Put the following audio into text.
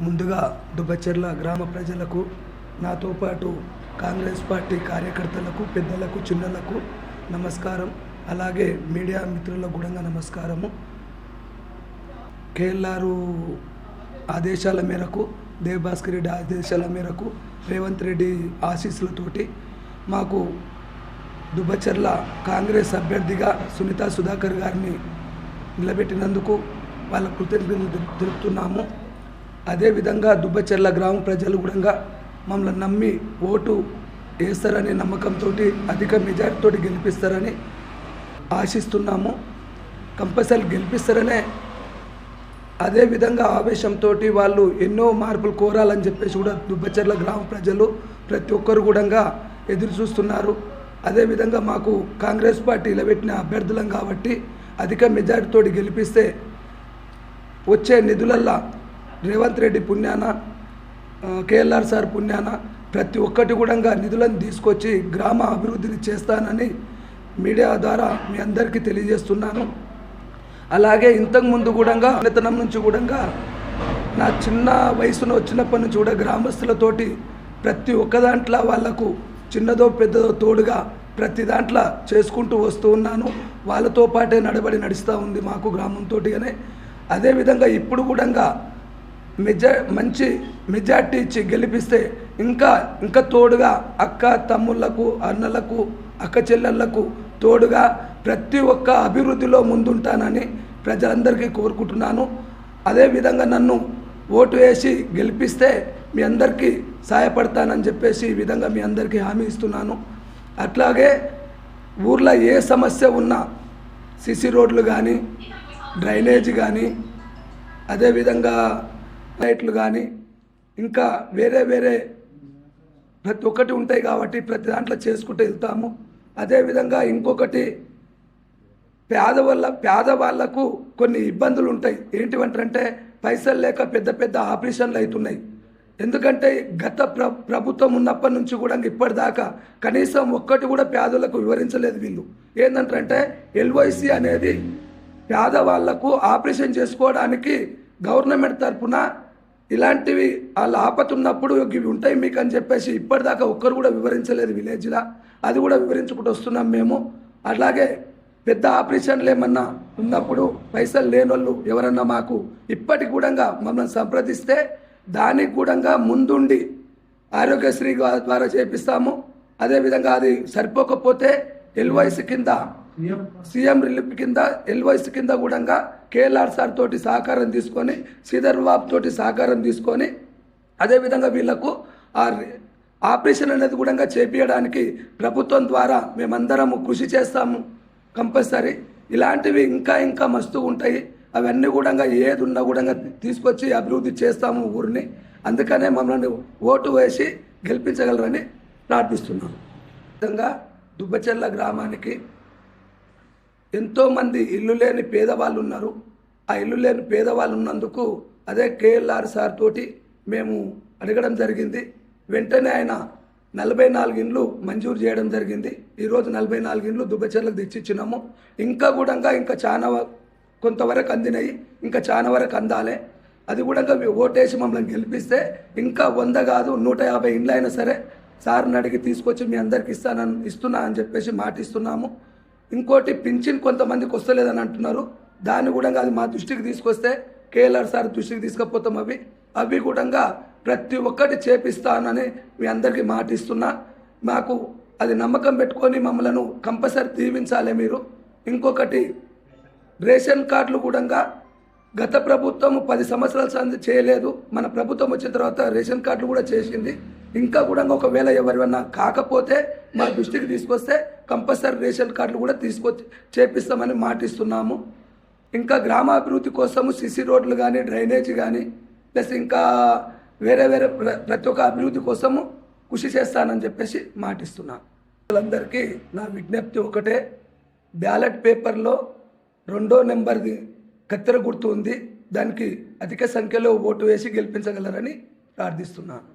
ముందుగా దుబ్బచెర్ల గ్రామ ప్రజలకు, నాతో పాటు కాంగ్రెస్ పార్టీ కార్యకర్తలకు, పెద్దలకు, చిన్నలకు నమస్కారం. అలాగే మీడియా మిత్రులకు కూడా నమస్కారము. కేఎల్ఆర్ ఆదేశాల మేరకు, దేవభాస్కర్ రెడ్డి ఆదేశాల మేరకు, రేవంత్ రెడ్డి ఆశీస్సులతోటి మాకు దుబ్బచెర్ల కాంగ్రెస్ అభ్యర్థిగా సునీతా సుధాకర్ గారిని నిలబెట్టినందుకు వాళ్ళ కృతజ్ఞతలు తెలుపుతున్నాము. అదేవిధంగా దుబ్బచెర్ల గ్రామ ప్రజలు కూడా మమ్మల్ని నమ్మి ఓటు వేస్తారనే నమ్మకంతో అధిక మెజార్టీతో గెలిపిస్తారని ఆశిస్తున్నాము. కంపల్సరీ గెలిపిస్తారనే అదేవిధంగా ఆవేశంతో వాళ్ళు ఎన్నో మార్పులు కోరాలని చెప్పేసి కూడా దుబ్బచెర్ల గ్రామ ప్రజలు ప్రతి ఒక్కరు కూడా ఎదురు చూస్తున్నారు. అదేవిధంగా మాకు కాంగ్రెస్ పార్టీ నిలబెట్టిన అభ్యర్థులం కాబట్టి అధిక మెజార్టీతో గెలిపిస్తే వచ్చే నిధులల్లా రేవంత్ రెడ్డి పుణ్యాన, కేఎల్ఆర్ సార్ పుణ్యాన ప్రతి ఒక్కటి కూడా నిధులను తీసుకొచ్చి గ్రామ అభివృద్ధిని చేస్తానని మీడియా ద్వారా మీ అందరికీ తెలియజేస్తున్నాను. అలాగే ఇంతకుముందు కూడా చిన్నతనం నుంచి కూడా నా చిన్న వయసులో వచ్చినప్పటి నుంచి కూడా గ్రామస్తులతోటి ప్రతి ఒక్క దాంట్లో వాళ్లకు చిన్నదో పెద్దదో తోడుగా ప్రతి దాంట్లో చేసుకుంటూ వస్తూ ఉన్నాను. వాళ్ళతో పాటే నడుస్తూ ఉంది మాకు గ్రామంతోటిగానే. అదేవిధంగా ఇప్పుడు కూడా మంచి మెజార్టీ ఇచ్చి గెలిపిస్తే ఇంకా తోడుగా అక్క తమ్ముళ్లకు, అన్నలకు, అక్క చెల్లెళ్లకు తోడుగా ప్రతి ఒక్క అభివృద్ధిలో ముందుంటానని ప్రజలందరికీ కోరుకుంటున్నాను. అదేవిధంగా నన్ను ఓటు వేసి గెలిపిస్తే మీ అందరికీ సహాయపడతానని చెప్పేసి ఈ విధంగా మీ అందరికీ హామీ ఇస్తున్నాను. అట్లాగే ఊర్లో ఏ సమస్య ఉన్నా సిసి రోడ్లు కానీ, డ్రైనేజ్ కానీ, అదేవిధంగా లైట్లు కానీ, ఇంకా వేరే ప్రతి ఒక్కటి ఉంటాయి కాబట్టి ప్రతి దాంట్లో చేసుకుంటూ వెళ్తాము. అదేవిధంగా ఇంకొకటి పేదవాళ్లకు కొన్ని ఇబ్బందులు ఉంటాయి. ఏంటివంటే పైసలు లేక పెద్ద ఆపరేషన్లు అవుతున్నాయి. ఎందుకంటే గత ప్రభుత్వం ఉన్నప్పటి నుంచి కూడా ఇప్పటిదాకా కనీసం ఒక్కటి కూడా పేదలకు వివరించలేదు వీళ్ళు. ఏంటంటే ఎల్ఓసి అనేది పేదవాళ్లకు ఆపరేషన్ చేసుకోవడానికి గవర్నమెంట్ తరఫున ఇలాంటివి వాళ్ళు ఆపతున్నప్పుడు ఇవి ఉంటాయి మీకు అని చెప్పేసి ఇప్పటిదాకా ఒక్కరు కూడా వివరించలేదు విలేజ్లో. అది కూడా వివరించుకుంటూ వస్తున్నాం మేము. అలాగే పెద్ద ఆపరేషన్లు ఏమన్నా ఉన్నప్పుడు పైసలు లేని వాళ్ళు ఎవరన్నా మాకు ఇప్పటికి కూడా మమ్మల్ని సంప్రదిస్తే దానికి కూడా ముందుండి ఆరోగ్యశ్రీ ద్వారా చేపిస్తాము. అదేవిధంగా అది సరిపోకపోతే ఎల్వైసి కింద, సీఎం రిలీఫ్ కింద, ఎల్వైసి కింద కూడా కేఎల్ఆర్ సార్ తోటి సహకారం తీసుకొని, శ్రీధర్ బాబు తోటి సహకారం తీసుకొని అదేవిధంగా వీళ్లకు ఆపరేషన్ అనేది కూడా చేపించడానికి ప్రభుత్వం ద్వారా మేమందరము కృషి చేస్తాము. కంపల్సరీ ఇలాంటివి ఇంకా మస్తు ఉంటాయి. అవన్నీ కూడా ఏది ఉన్నా కూడా తీసుకొచ్చి అభివృద్ధి చేస్తాము ఊరిని. అందుకనే మమ్మల్ని ఓటు వేసి గెలిపించగలరని ప్రార్థిస్తున్నాము. విధంగా దుబ్బచెర్ల గ్రామానికి ఎంతోమంది ఇల్లు లేని పేదవాళ్ళు ఉన్నారు. ఆ ఇల్లు లేని పేదవాళ్ళు ఉన్నందుకు అదే కేఎల్ఆర్ సార్ తోటి మేము అడగడం జరిగింది. వెంటనే ఆయన 44 ఇండ్లు మంజూరు చేయడం జరిగింది. ఈరోజు 44 ఇండ్లు దుబ్బచెర్లకు తెచ్చిచ్చినాము. ఇంకా చాలా కొంతవరకు అందినాయి, ఇంకా చాలా వరకు అందాలి. అది కూడా ఓటేసి మమ్మల్ని గెలిపిస్తే ఇంకా 100 కాదు 150 ఇండ్లు అయినా సరే సార్ని అడిగి తీసుకొచ్చి మీ అందరికి ఇస్తున్నా అని చెప్పేసి మాటిస్తున్నాము. ఇంకోటి పింఛన్ కొంతమందికి వస్తలేదని అంటున్నారు. దాన్ని కూడా అది మా దృష్టికి తీసుకొస్తే కేఎల్ఆర్ సార్ దృష్టికి తీసుకపోతాం. అవి కూడా ప్రతి ఒక్కటి చేపిస్తానని మీ అందరికీ మాటిస్తున్నా. మాకు అది నమ్మకం పెట్టుకొని మమ్మల్ని కంపల్సరీ దీవించాలి మీరు. ఇంకొకటి రేషన్ కార్డులు కూడా గత ప్రభుత్వం 10 సంవత్సరాలు చేయలేదు. మన ప్రభుత్వం వచ్చిన తర్వాత రేషన్ కార్డులు కూడా చేసింది. ఇంకా కూడా ఒకవేళ ఎవరివన్నా కాకపోతే మా దృష్టికి తీసుకొస్తే కంపల్సరీ రేషన్ కార్డులు కూడా తీసుకొచ్చి చేపిస్తామని మాటిస్తున్నాము. ఇంకా గ్రామాభివృద్ధి కోసము సిసి రోడ్లు కానీ, డ్రైనేజ్ కానీ, ప్లస్ ఇంకా వేరే ప్రతి ఒక్క అభివృద్ధి కోసము కృషి చేస్తానని చెప్పేసి మాటిస్తున్నాను. అందరికీ నా విజ్ఞప్తి ఒకటే, బ్యాలెట్ పేపర్లో 2వ నెంబర్ది కత్తెర గుర్తు ఉంది. దానికి అధిక సంఖ్యలో ఓటు వేసి గెలిపించగలరని ప్రార్థిస్తున్నాను.